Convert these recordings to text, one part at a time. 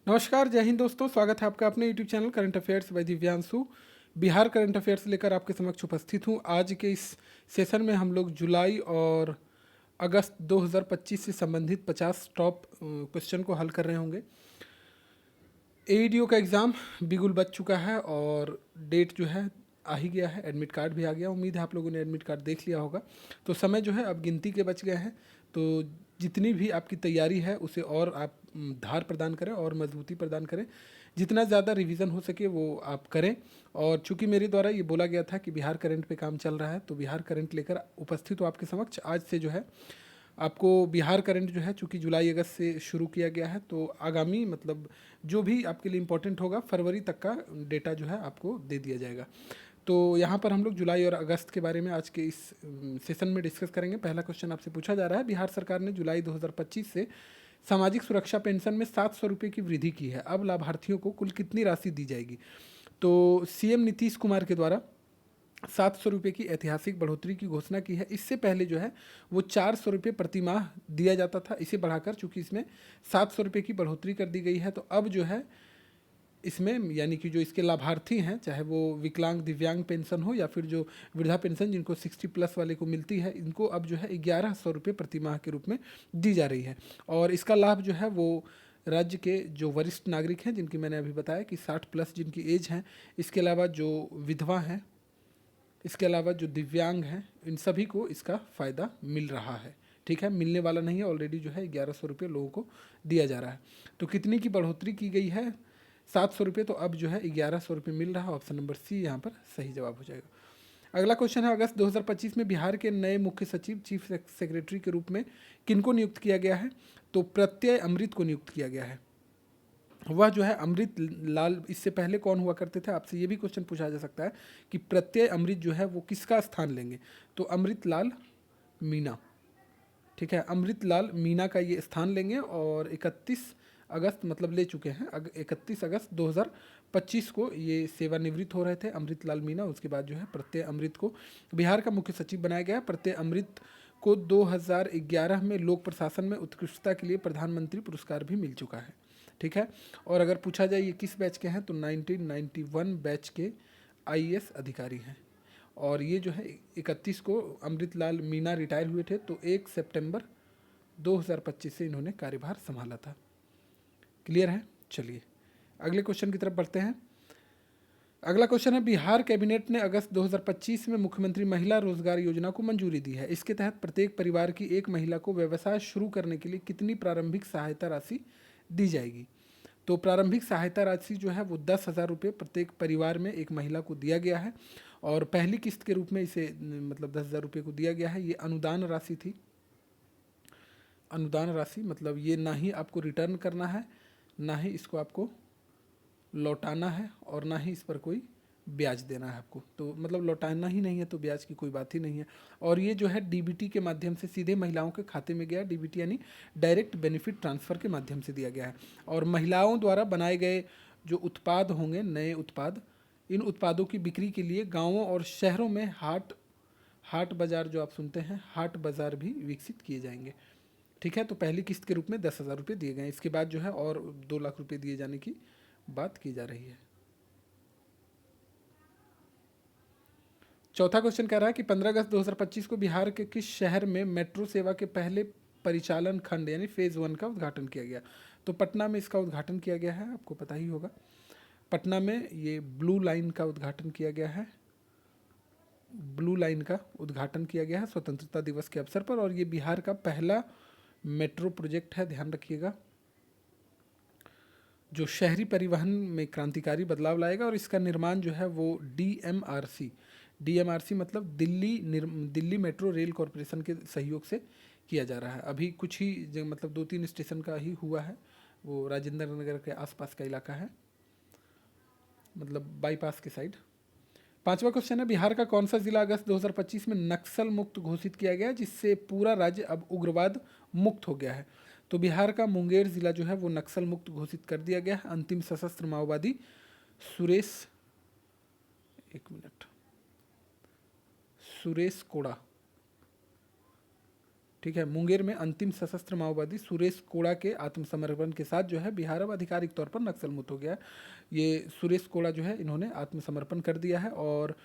नमस्कार, जय हिंद दोस्तों। स्वागत है आपका अपने YouTube channel current affairs by Divyanshu. Bihar current affairs लेकर आपके समक्ष उपस्थित हूँ। आज के इस सेशन में हम लोग जुलाई और अगस्त 2025 से संबंधित 50 टॉप क्वेश्चन को हल कर रहे होंगे। एईडीओ का एग्ज़ाम बिल्कुल बच चुका है और डेट जो है आ ही गया है। एडमिट कार्ड भी आ गया। उम्मीद है आप लोगों ने एडमिट कार्ड देख लिया होगा। तो समय जो है अब गिनती के बच गए हैं। तो जितनी भी आपकी तैयारी है उसे और आप धार प्रदान करें और मजबूती प्रदान करें। जितना ज़्यादा रिवीजन हो सके वो आप करें। और चूंकि मेरे द्वारा ये बोला गया था कि बिहार करंट पे काम चल रहा है, तो बिहार करंट लेकर उपस्थित हो आपके समक्ष। आज से जो है आपको बिहार करंट जो है, चूँकि जुलाई अगस्त से शुरू किया गया है, तो आगामी मतलब जो भी आपके लिए इम्पोर्टेंट होगा फरवरी तक का डेटा जो है आपको दे दिया जाएगा। तो यहाँ पर हम लोग जुलाई और अगस्त के बारे में आज के इस सेशन में डिस्कस करेंगे। पहला क्वेश्चन आपसे पूछा जा रहा है, बिहार सरकार ने जुलाई 2025 से सामाजिक सुरक्षा पेंशन में 700 रुपये की वृद्धि की है। अब लाभार्थियों को कुल कितनी राशि दी जाएगी? तो सीएम नीतीश कुमार के द्वारा 700 रुपये की ऐतिहासिक बढ़ोतरी की घोषणा की है। इससे पहले जो है वो 400 रुपये प्रति माह दिया जाता था। इसे बढ़ाकर चूंकि इसमें 700 रुपये की बढ़ोतरी कर दी गई है, तो अब जो है इसमें यानी कि जो इसके लाभार्थी हैं, चाहे वो विकलांग दिव्यांग पेंशन हो या फिर जो वृद्धा पेंशन जिनको 60+ वाले को मिलती है, इनको अब जो है 1100 रुपये प्रति माह के रूप में दी जा रही है। और इसका लाभ जो है वो राज्य के जो वरिष्ठ नागरिक हैं, जिनकी मैंने अभी बताया कि 60+ जिनकी एज है, इसके अलावा जो विधवा हैं, इसके अलावा जो दिव्यांग हैं, इन सभी को इसका फ़ायदा मिल रहा है। ठीक है, मिलने वाला नहीं है, ऑलरेडी जो है 1100 रुपये लोगों को दिया जा रहा है। तो कितनी की बढ़ोतरी की गई है? 700 रुपये। तो अब जो है 1100 रुपये मिल रहा है। ऑप्शन नंबर सी यहाँ पर सही जवाब हो जाएगा। अगला क्वेश्चन है, अगस्त 2025 में बिहार के नए मुख्य सचिव चीफ सेक्रेटरी के रूप में किनको नियुक्त किया गया है? तो प्रत्यय अमृत को नियुक्त किया गया है। वह जो है अमृत लाल, इससे पहले कौन हुआ करते थे? आपसे ये भी क्वेश्चन पूछा जा सकता है कि प्रत्यय अमृत जो है वो किसका स्थान लेंगे? तो अमृत लाल मीणा। ठीक है, अमृत लाल मीणा का ये स्थान लेंगे और 31 अगस्त मतलब ले चुके हैं, 31 अगस्त 2025 को ये सेवानिवृत्त हो रहे थे अमृत लाल मीणा। उसके बाद जो है प्रत्यय अमृत को बिहार का मुख्य सचिव बनाया गया। प्रत्यय अमृत को 2011 में लोक प्रशासन में उत्कृष्टता के लिए प्रधानमंत्री पुरस्कार भी मिल चुका है। ठीक है, और अगर पूछा जाए ये किस बैच के हैं, तो 1991 बैच के आईएएस अधिकारी हैं। और ये जो है 31 को अमृतलाल मीणा रिटायर हुए थे, तो 1 सितंबर 2025 से इन्होंने कार्यभार संभाला था। क्लियर है? चलिए अगले क्वेश्चन की तरफ बढ़ते हैं। अगला क्वेश्चन है, बिहार कैबिनेट ने अगस्त 2025 में मुख्यमंत्री महिला रोजगार योजना को मंजूरी दी है। इसके तहत प्रत्येक परिवार की एक महिला को व्यवसाय शुरू करने के लिए कितनी प्रारंभिक सहायता राशि दी जाएगी? तो प्रारंभिक सहायता राशि जो है वो 10,000 रुपये प्रत्येक परिवार में एक महिला को दिया गया है। और पहली किस्त के रूप में इसे मतलब 10,000 रुपये को दिया गया है। ये अनुदान राशि थी। अनुदान राशि मतलब ये ना ही आपको रिटर्न करना है, ना ही इसको आपको लौटाना है, और ना ही इस पर कोई ब्याज देना है आपको। तो मतलब लौटाना ही नहीं है तो ब्याज की कोई बात ही नहीं है। और ये जो है डीबीटी के माध्यम से सीधे महिलाओं के खाते में गया। डीबीटी यानी डायरेक्ट बेनिफिट ट्रांसफ़र के माध्यम से दिया गया है। और महिलाओं द्वारा बनाए गए जो उत्पाद होंगे, नए उत्पाद, इन उत्पादों की बिक्री के लिए गाँवों और शहरों में हाट बाज़ार जो आप सुनते हैं, हाट बाज़ार भी विकसित किए जाएंगे। ठीक है, तो पहली किस्त के रूप में 10,000 रुपये दिए गए। इसके बाद जो है और 2 लाख रुपये दिए जाने की बात की जा रही है। चौथा क्वेश्चन कह रहा है कि 15 अगस्त 2025 को बिहार के किस शहर में मेट्रो सेवा के पहले परिचालन खंड यानी फेज़ 1 का उद्घाटन किया गया? तो पटना में इसका उद्घाटन किया गया है, आपको पता ही होगा। पटना में ये ब्लू लाइन का उद्घाटन किया गया है। ब्लू लाइन का उद्घाटन किया गया है स्वतंत्रता दिवस के अवसर पर। और ये बिहार का पहला मेट्रो प्रोजेक्ट है, ध्यान रखिएगा, जो शहरी परिवहन में क्रांतिकारी बदलाव लाएगा। और इसका निर्माण जो है वो डीएमआरसी मतलब दिल्ली मेट्रो रेल कॉरपोरेशन के सहयोग से किया जा रहा है। अभी कुछ ही मतलब 2-3 स्टेशन का ही हुआ है। वो राजेंद्र नगर के आसपास का इलाका है, मतलब बाईपास के साइड। पांचवा क्वेश्चन है, बिहार का कौन सा जिला अगस्त 2025 में नक्सल मुक्त घोषित किया गया, जिससे पूरा राज्य अब उग्रवाद मुक्त हो गया है? तो बिहार का मुंगेर जिला जो है वो नक्सल मुक्त घोषित कर दिया गया है। अंतिम सशस्त्र माओवादी सुरेश, एक मिनट, सुरेश कोड़ा, ठीक है। मुंगेर में अंतिम सशस्त्र माओवादी सुरेश कोड़ा के आत्मसमर्पण के साथ जो है बिहार अब आधिकारिक तौर पर नक्सल मुक्त हो गया है। ये सुरेश कोड़ा जो है इन्होंने आत्मसमर्पण कर दिया है। और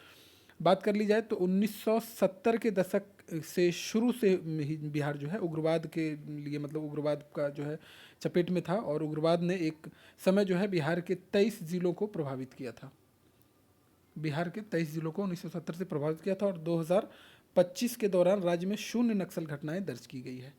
बात कर ली जाए तो 1970 के दशक से शुरू से ही बिहार जो है उग्रवाद के लिए, मतलब उग्रवाद का जो है चपेट में था, और उग्रवाद ने एक समय जो है बिहार के 23 जिलों को प्रभावित किया था। बिहार के 23 जिलों को 1970 से प्रभावित किया था, और 2025 के दौरान राज्य में 0 नक्सल घटनाएं दर्ज की गई है।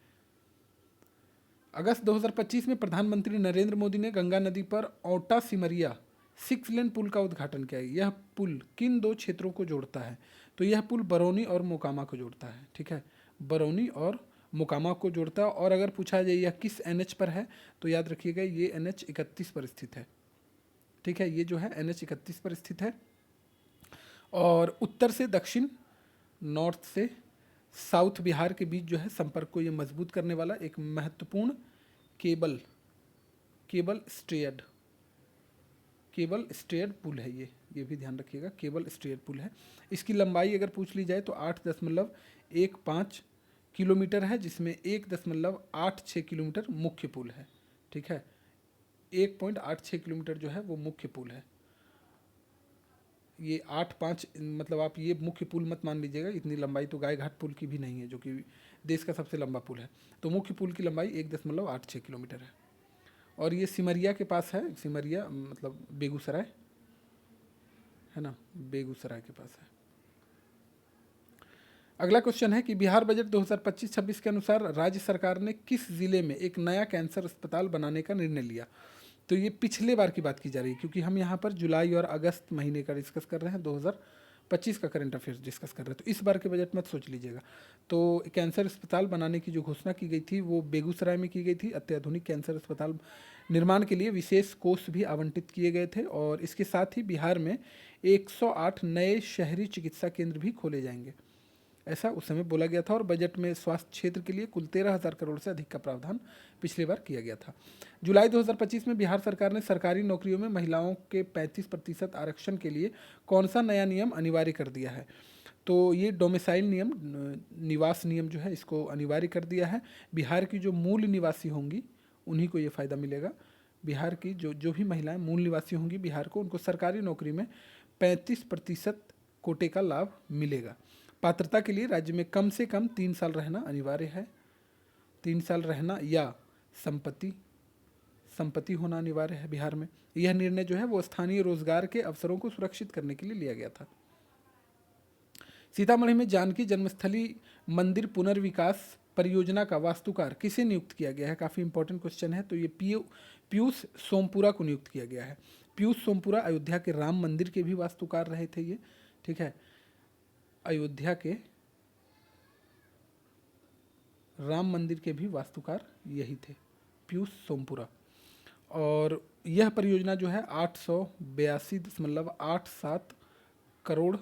अगस्त 2025 में प्रधानमंत्री नरेंद्र मोदी ने गंगा नदी पर औटा सिमरिया 6 लेन पुल का उद्घाटन किया। यह पुल किन दो क्षेत्रों को जोड़ता है? तो यह पुल बरौनी और मोकामा को जोड़ता है। ठीक है, बरौनी और मोकामा को जोड़ता है। और अगर पूछा जाए यह किस NH पर है, तो याद रखिएगा ये NH 31 पर स्थित है। ठीक है, ये जो है NH 31 पर स्थित है। और उत्तर से दक्षिण, नॉर्थ से साउथ बिहार के बीच जो है संपर्क को ये मजबूत करने वाला एक महत्वपूर्ण केबल स्ट्रेड पुल है। ये भी ध्यान रखिएगा, केबल स्ट्रेड पुल है। इसकी लंबाई अगर पूछ ली जाए तो 8.15 किलोमीटर है, जिसमें 1.86 किलोमीटर मुख्य पुल है। ठीक है, 1.86 किलोमीटर जो है वो मुख्य पुल है। ये 8-5 मतलब आप ये मुख्य पुल मत मान लीजिएगा, इतनी लंबाई तो गाय घाट पुल की भी नहीं है, जो कि देश का सबसे लंबा पुल है। तो मुख्य पुल की लंबाई 1.86 किलोमीटर है। और ये सिमरिया के पास है। सिमरिया मतलब बेगूसराय है ना, बेगूसराय के पास है। अगला क्वेश्चन है कि बिहार बजट 2025-26 के अनुसार राज्य सरकार ने किस जिले में एक नया कैंसर अस्पताल बनाने का निर्णय लिया? तो ये पिछले बार की बात की जा रही है, क्योंकि हम यहाँ पर जुलाई और अगस्त महीने का डिस्कस कर रहे हैं, 2025 का करंट अफेयर्स डिस्कस कर रहे हैं। तो इस बार के बजट मत सोच लीजिएगा। तो कैंसर अस्पताल बनाने की जो घोषणा की गई थी वो बेगूसराय में की गई थी। अत्याधुनिक कैंसर अस्पताल निर्माण के लिए विशेष कोष भी आवंटित किए गए थे, और इसके साथ ही बिहार में 108 नए शहरी चिकित्सा केंद्र भी खोले जाएंगे, ऐसा उस समय बोला गया था। और बजट में स्वास्थ्य क्षेत्र के लिए कुल 13,000 करोड़ से अधिक का प्रावधान पिछली बार किया गया था। जुलाई 2025 में बिहार सरकार ने सरकारी नौकरियों में महिलाओं के 35% आरक्षण के लिए कौन सा नया नियम अनिवार्य कर दिया है? तो ये डोमिसाइल नियम, निवास नियम जो है, इसको अनिवार्य कर दिया है। बिहार की जो मूल निवासी होंगी उन्हीं को ये फ़ायदा मिलेगा। बिहार की जो भी महिलाएं मूल निवासी होंगी बिहार को, उनको सरकारी नौकरी में 35% कोटे का लाभ मिलेगा। पात्रता के लिए राज्य में कम से कम 3 साल रहना अनिवार्य है। 3 साल रहना या संपत्ति होना अनिवार्य है बिहार में। यह निर्णय जो है वो स्थानीय रोजगार के अवसरों को सुरक्षित करने के लिए लिया गया था। सीतामढ़ी में जानकी जन्मस्थली मंदिर पुनर्विकास परियोजना का वास्तुकार किसे नियुक्त किया गया है? काफ़ी इंपॉर्टेंट क्वेश्चन है। तो ये पीयूष सोमपुरा को नियुक्त किया गया है। पीयूष सोमपुरा अयोध्या के राम मंदिर के भी वास्तुकार रहे थे ये। ठीक है, अयोध्या के राम मंदिर के भी वास्तुकार यही थे, पीयूष सोमपुरा। और यह परियोजना जो है 882.87 करोड़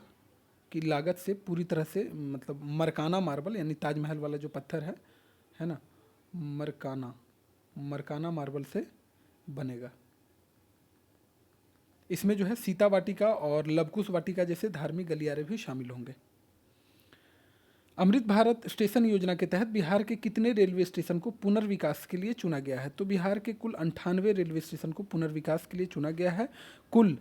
की लागत से पूरी तरह से, मतलब मरकाना मार्बल यानी ताजमहल वाला जो पत्थर है ना, मरकाना मार्बल से बनेगा। इसमें जो है सीता वाटिका और लवकुश वाटिका जैसे धार्मिक गलियारे भी शामिल होंगे। अमृत भारत स्टेशन योजना के तहत बिहार के कितने रेलवे स्टेशन को पुनर्विकास के लिए चुना गया है? तो बिहार के कुल 98 रेलवे स्टेशन को पुनर्विकास के लिए चुना गया है। कुल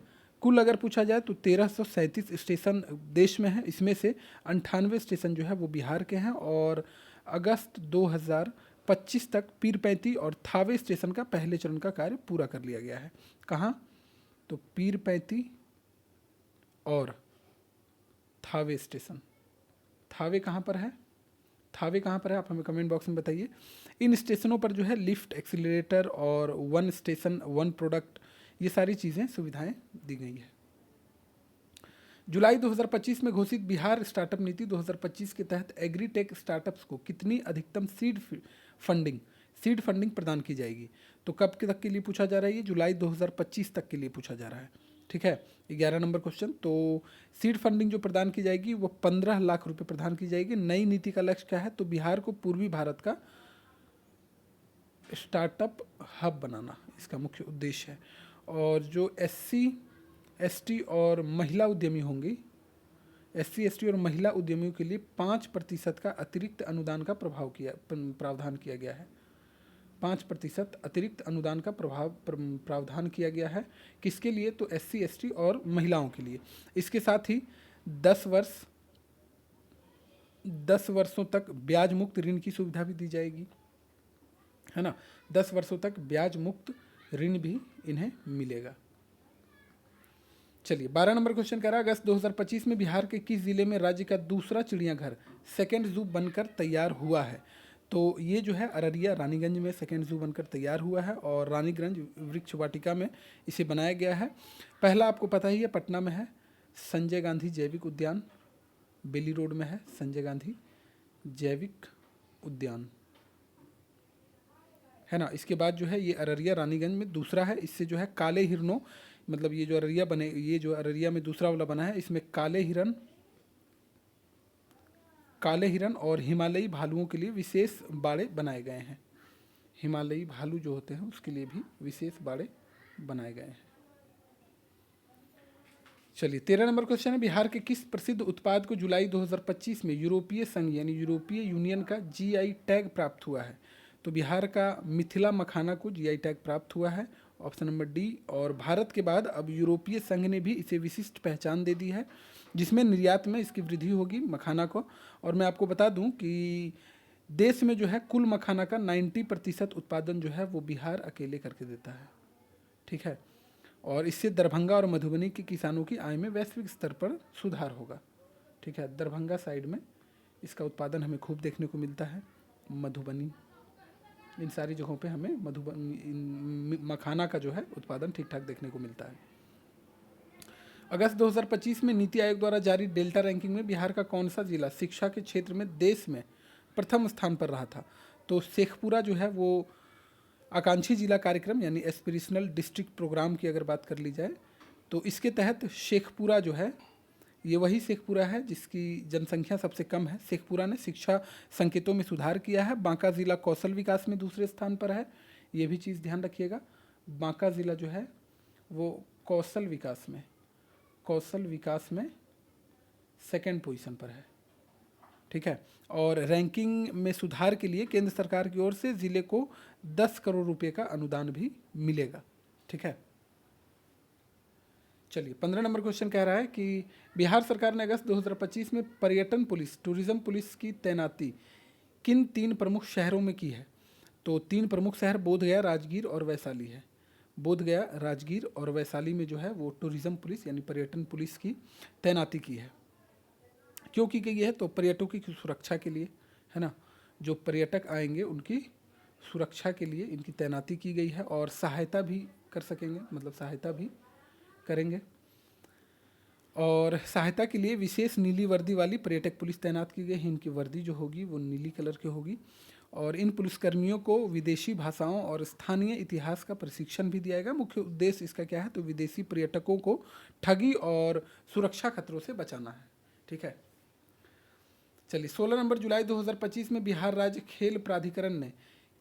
अगर पूछा जाए तो 1337 स्टेशन देश में है, इसमें से 98 स्टेशन जो है वो बिहार के हैं। और अगस्त 2025 तक पीरपैंती और थावे स्टेशन का पहले चरण का कार्य पूरा कर लिया गया है। कहाँ? तो पीरपैंती और थावे स्टेशन। थावे कहाँ पर है? थावे कहाँ पर है आप हमें कमेंट बॉक्स में बताइए। इन स्टेशनों पर जो है लिफ्ट, एक्सीलरेटर और 1 स्टेशन 1 प्रोडक्ट, ये सारी चीज़ें सुविधाएं दी गई है। जुलाई 2025 में घोषित बिहार स्टार्टअप नीति 2025 के तहत एग्रीटेक स्टार्टअप्स को कितनी अधिकतम सीड फंडिंग प्रदान की जाएगी? तो कब तक के लिए पूछा जा रहा है? ये जुलाई 2025 तक के लिए पूछा जा रहा है। ठीक है, 11 नंबर क्वेश्चन। तो सीड फंडिंग जो प्रदान की जाएगी वो 15 लाख रुपए प्रदान की जाएगी। नई नीति का लक्ष्य क्या है? तो बिहार को पूर्वी भारत का स्टार्टअप हब बनाना इसका मुख्य उद्देश्य है। और जो SC ST और महिला उद्यमी होंगी, SC ST और महिला उद्यमियों के लिए 5% का अतिरिक्त अनुदान का प्रावधान किया गया है। 5% अतिरिक्त अनुदान का प्रावधान किया गया है। किसके लिए? तो SC ST और महिलाओं के लिए। इसके साथ ही 10 वर्षों तक ब्याज मुक्त ऋण की सुविधा भी दी जाएगी, है ना। 10 वर्षों तक ब्याज मुक्त ऋण भी इन्हें मिलेगा। चलिए 12 नंबर क्वेश्चन कह रहा है, अगस्त 2025 में बिहार के किस जिले में राज्य का दूसरा चिड़ियाघर सेकेंड जू बनकर तैयार हुआ है? तो ये जो है अररिया रानीगंज में सेकेंड जू बनकर तैयार हुआ है और रानीगंज वृक्ष वाटिका में इसे बनाया गया है। पहला आपको पता ही है पटना में है संजय गांधी जैविक उद्यान, बेली रोड में है संजय गांधी जैविक उद्यान, है ना। इसके बाद जो है ये अररिया रानीगंज में दूसरा है। इससे जो है काले हिरणों, मतलब ये जो अररिया में दूसरा वाला बना है, इसमें काले हिरन और हिमालयी भालुओं के लिए विशेष बाड़े बनाए गए हैं। हिमालयी भालू जो होते हैं उसके लिए भी विशेष बाड़े बनाए गए हैं। चलिए 13 नंबर क्वेश्चन है, बिहार के किस प्रसिद्ध उत्पाद को जुलाई 2025 में यूरोपीय संघ यानी यूरोपीय यूनियन का GI टैग प्राप्त हुआ है? तो बिहार का मिथिला मखाना को GI टैग प्राप्त हुआ है, ऑप्शन नंबर डी। और भारत के बाद अब यूरोपीय संघ ने भी इसे विशिष्ट पहचान दे दी है, जिसमें निर्यात में इसकी वृद्धि होगी मखाना को। और मैं आपको बता दूं कि देश में जो है कुल मखाना का 90% उत्पादन जो है वो बिहार अकेले करके देता है, ठीक है। और इससे दरभंगा और मधुबनी के किसानों की आय में वैश्विक स्तर पर सुधार होगा, ठीक है। दरभंगा साइड में इसका उत्पादन हमें खूब देखने को मिलता है, मधुबनी, इन सारी जगहों पे हमें मखाना का जो है उत्पादन ठीक ठाक देखने को मिलता है। अगस्त 2025 में नीति आयोग द्वारा जारी डेल्टा रैंकिंग में बिहार का कौन सा जिला शिक्षा के क्षेत्र में देश में प्रथम स्थान पर रहा था? तो शेखपुरा जो है वो आकांक्षी जिला कार्यक्रम यानी एस्पिरेशनल डिस्ट्रिक्ट प्रोग्राम की अगर बात कर ली जाए तो इसके तहत शेखपुरा जो है ये वही शेखपुरा है जिसकी जनसंख्या सबसे कम है। शेखपुरा ने शिक्षा संकेतों में सुधार किया है। बांका जिला कौशल विकास में दूसरे स्थान पर है, ये भी चीज़ ध्यान रखिएगा। बांका जिला जो है वो कौशल विकास में सेकंड पोजीशन पर है, ठीक है। और रैंकिंग में सुधार के लिए केंद्र सरकार की ओर से जिले को 10 करोड़ रुपए का अनुदान भी मिलेगा, ठीक है। चलिए 15 नंबर क्वेश्चन कह रहा है कि बिहार सरकार ने अगस्त 2025 में पर्यटन पुलिस टूरिज्म पुलिस की तैनाती किन 3 प्रमुख शहरों में की है? तो 3 प्रमुख शहर बोधगया, राजगीर और वैशाली है। बोधगया, राजगीर और वैशाली में जो है वो टूरिज्म पुलिस यानी पर्यटन पुलिस की तैनाती की है। क्यों की गई है? तो पर्यटकों की सुरक्षा के लिए, है ना। जो पर्यटक आएंगे उनकी सुरक्षा के लिए इनकी तैनाती की गई है और सहायता भी कर सकेंगे, मतलब सहायता भी करेंगे। और सहायता के लिए विशेष नीली वर्दी वाली पर्यटक पुलिस तैनात की गई है। इनकी वर्दी जो होगी वो नीली कलर की होगी। और इन पुलिसकर्मियों को विदेशी भाषाओं और स्थानीय इतिहास का प्रशिक्षण भी दिया जाएगा। मुख्य उद्देश्य इसका क्या है? तो विदेशी पर्यटकों को ठगी और सुरक्षा खतरों से बचाना है, ठीक है। चलिए 16 नंबर, जुलाई 2025 में बिहार राज्य खेल प्राधिकरण ने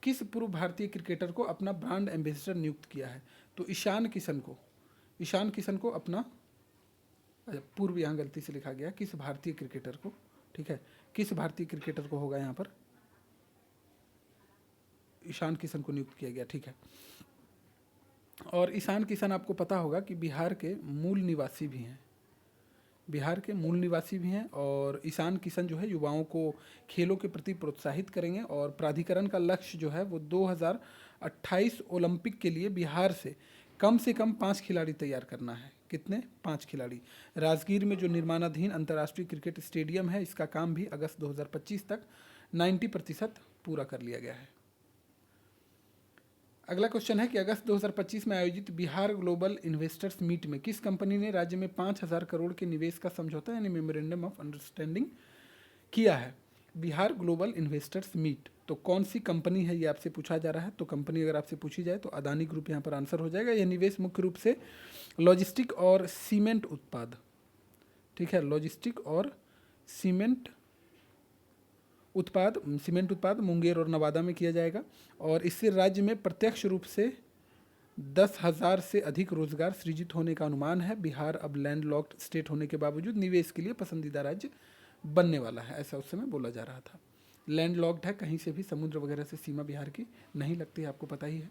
किस पूर्व भारतीय क्रिकेटर को अपना ब्रांड एम्बेसडर नियुक्त किया है? तो ईशान किशन को अपना, पूर्व यहाँ गलती से लिखा गया, किस भारतीय क्रिकेटर को, ठीक है, किस भारतीय क्रिकेटर को होगा यहाँ पर? ईशान किशन को नियुक्त किया गया, ठीक है। और ईशान किशन आपको पता होगा कि बिहार के मूल निवासी भी हैं। और ईशान किशन जो है युवाओं को खेलों के प्रति प्रोत्साहित करेंगे। और प्राधिकरण का लक्ष्य जो है वो 2028 ओलंपिक के लिए बिहार से कम 5 खिलाड़ी तैयार करना है। कितने? 5 खिलाड़ी। राजगीर में जो निर्माणाधीन अंतर्राष्ट्रीय क्रिकेट स्टेडियम है इसका काम भी अगस्त 2025 तक 90% पूरा कर लिया गया है। अगला क्वेश्चन है कि अगस्त 2025 में आयोजित बिहार ग्लोबल इन्वेस्टर्स मीट में किस कंपनी ने राज्य में 5,000 करोड़ के निवेश का समझौता यानी मेमोरेंडम ऑफ अंडरस्टैंडिंग किया है? बिहार ग्लोबल इन्वेस्टर्स मीट, तो कौन सी कंपनी है ये आपसे पूछा जा रहा है। तो कंपनी अगर आपसे पूछी जाए तो अदानी ग्रुप यहाँ पर आंसर हो जाएगा। यह निवेश मुख्य रूप से लॉजिस्टिक और सीमेंट उत्पाद, ठीक है, लॉजिस्टिक और सीमेंट उत्पाद मुंगेर और नवादा में किया जाएगा। और इससे राज्य में प्रत्यक्ष रूप से 10,000 से अधिक रोजगार सृजित होने का अनुमान है। बिहार अब लैंडलॉक्ड स्टेट होने के बावजूद निवेश के लिए पसंदीदा राज्य बनने वाला है, ऐसा उस समय बोला जा रहा था। लैंडलॉक्ड है, कहीं से भी समुद्र वगैरह से सीमा बिहार की नहीं लगती है, आपको पता ही है।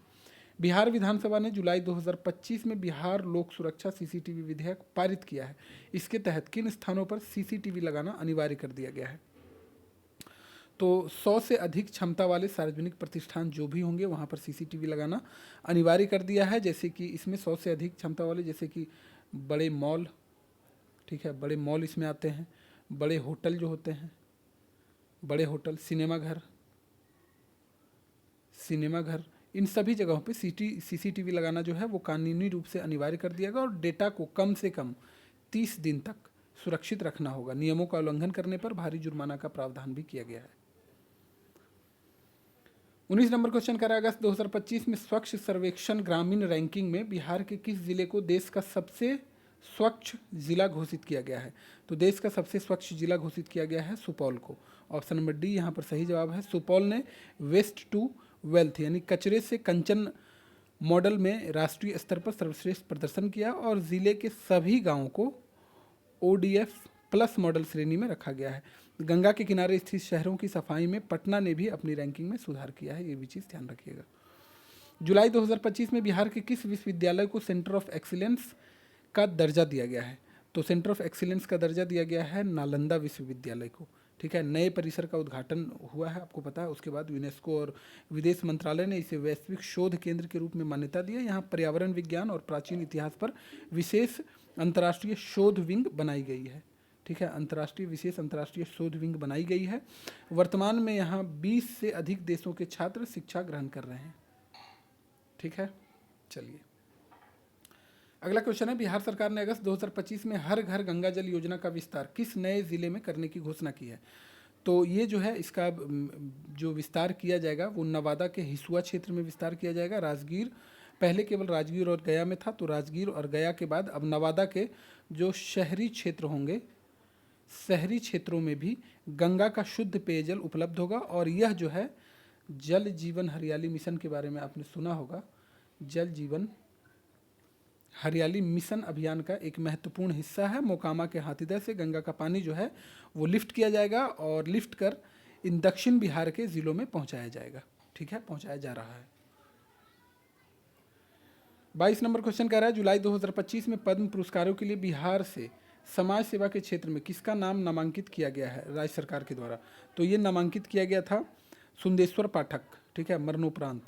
बिहार विधानसभा ने जुलाई 2025 में बिहार लोक सुरक्षा सीसीटीवी विधेयक पारित किया है। इसके तहत किन स्थानों पर सीसीटीवी लगाना अनिवार्य कर दिया गया है? तो 100 से अधिक क्षमता वाले सार्वजनिक प्रतिष्ठान जो भी होंगे वहाँ पर सीसीटीवी लगाना अनिवार्य कर दिया है। जैसे कि इसमें 100 से अधिक क्षमता वाले, जैसे कि बड़े मॉल, ठीक है, बड़े मॉल इसमें आते हैं, बड़े होटल जो होते हैं, बड़े होटल, सिनेमा घर, इन सभी जगहों पे सीसीटीवी लगाना जो है वो कानूनी रूप से अनिवार्य कर दिया गया और डेटा को कम से कम 30 दिन तक सुरक्षित रखना होगा। नियमों का उल्लंघन करने पर भारी जुर्माना का प्रावधान भी किया गया है। 19 नंबर क्वेश्चन कह रहा है, अगस्त 2025 में स्वच्छ सर्वेक्षण ग्रामीण रैंकिंग में बिहार के किस जिले को देश का सबसे स्वच्छ जिला घोषित किया गया है? तो देश का सबसे स्वच्छ जिला घोषित किया गया है सुपौल को। ऑप्शन नंबर डी यहाँ पर सही जवाब है। सुपौल ने वेस्ट टू वेल्थ यानी कचरे से कंचन मॉडल में राष्ट्रीय स्तर पर सर्वश्रेष्ठ प्रदर्शन किया और जिले के सभी गांवों को ODF प्लस मॉडल श्रेणी में रखा गया है। गंगा के किनारे स्थित शहरों की सफाई में पटना ने भी अपनी रैंकिंग में सुधार किया है, ये भी चीज़ ध्यान रखिएगा। जुलाई 2025 में बिहार के किस विश्वविद्यालय को सेंटर ऑफ एक्सीलेंस का दर्जा दिया गया है? तो सेंटर ऑफ एक्सीलेंस का दर्जा दिया गया है नालंदा विश्वविद्यालय को, ठीक है। नए परिसर का उद्घाटन हुआ है, आपको पता है। उसके बाद यूनेस्को और विदेश मंत्रालय ने इसे वैश्विक शोध केंद्र के रूप में मान्यता दी है। यहाँ पर्यावरण विज्ञान और प्राचीन इतिहास पर विशेष अंतर्राष्ट्रीय शोध विंग बनाई गई है, ठीक है। विशेष अंतर्राष्ट्रीय शोध विंग बनाई गई है। वर्तमान में यहाँ 20 से अधिक देशों के छात्र शिक्षा ग्रहण कर रहे हैं, ठीक है। चलिए अगला क्वेश्चन है, बिहार सरकार ने अगस्त 2025 में हर घर गंगा जल योजना का विस्तार किस नए जिले में करने की घोषणा की है? तो ये जो है इसका जो विस्तार किया जाएगा वो नवादा के हिसुआ क्षेत्र में विस्तार किया जाएगा। राजगीर, पहले केवल राजगीर और गया में था, तो राजगीर और गया के बाद अब नवादा के जो शहरी क्षेत्र होंगे, शहरी क्षेत्रों में भी गंगा का शुद्ध पेयजल उपलब्ध होगा। और यह जो है जल जीवन हरियाली मिशन के बारे में आपने सुना होगा। जल जीवन हरियाली मिशन अभियान का एक महत्वपूर्ण हिस्सा है। मोकामा के हाथीदह से गंगा का पानी जो है वो लिफ्ट किया जाएगा और लिफ्ट कर इन दक्षिण बिहार के जिलों में पहुंचाया जाएगा, ठीक है, पहुंचाया जा रहा है। 22 नंबर क्वेश्चन कह रहा है, जुलाई 2025 में पद्म पुरस्कारों के लिए बिहार से समाज सेवा के क्षेत्र में किसका नाम नामांकित किया गया है राज्य सरकार के द्वारा? तो ये नामांकित किया गया था सुंदेश्वर पाठक, ठीक है, मरणोपरांत।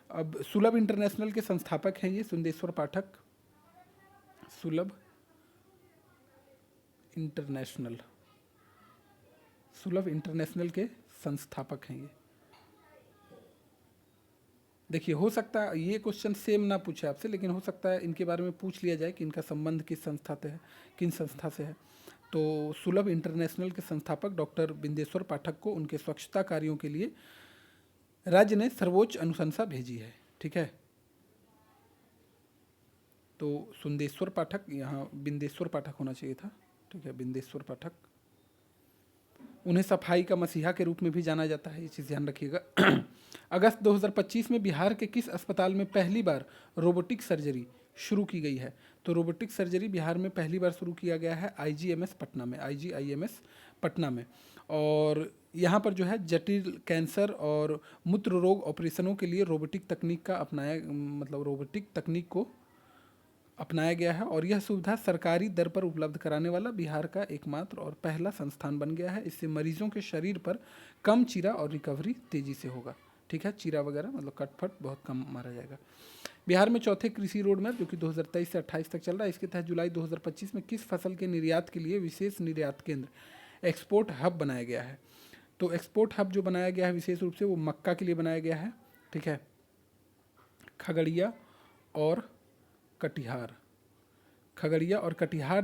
अब सुलभ इंटरनेशनल के संस्थापक हैं ये सुंदेश्वर पाठक, सुलभ इंटरनेशनल के संस्थापक हैं ये। देखिए हो सकता है ये क्वेश्चन सेम ना पूछे आपसे, लेकिन हो सकता है इनके बारे में पूछ लिया जाए कि इनका संबंध किस संस्था से है, किन संस्था से है। तो सुलभ इंटरनेशनल के संस्थापक डॉक्टर बिंदेश्वर पाठक को उनके स्वच्छता कार्यों के लिए राज्य ने सर्वोच्च अनुशंसा भेजी है, ठीक है। तो सुंदेश्वर पाठक, यहाँ बिंदेश्वर पाठक होना चाहिए था, ठीक है, बिंदेश्वर पाठक। उन्हें सफाई का मसीहा के रूप में भी जाना जाता है, ये चीज़ ध्यान रखिएगा। अगस्त 2025 में बिहार के किस अस्पताल में पहली बार रोबोटिक सर्जरी शुरू की गई है? तो रोबोटिक सर्जरी बिहार में पहली बार शुरू किया गया है IGIMS पटना में, IGIMS पटना में। और यहाँ पर जो है जटिल कैंसर और मूत्र रोग ऑपरेशनों के लिए रोबोटिक तकनीक को अपनाया गया है। और यह सुविधा सरकारी दर पर उपलब्ध कराने वाला बिहार का एकमात्र और पहला संस्थान बन गया है। इससे मरीजों के शरीर पर कम चीरा और रिकवरी तेजी से होगा, ठीक है। चीरा वगैरह मतलब कटफट बहुत कम मारा जाएगा। बिहार में चौथे कृषि रोड मैप जो कि 2023 से 28 तक चल रहा है, इसके तहत जुलाई 2025 में किस फसल के निर्यात के लिए विशेष निर्यात केंद्र एक्सपोर्ट हब बनाया गया है? तो एक्सपोर्ट हब जो बनाया गया है विशेष रूप से वो मक्का के लिए बनाया गया है, ठीक है। खगड़िया और कटिहार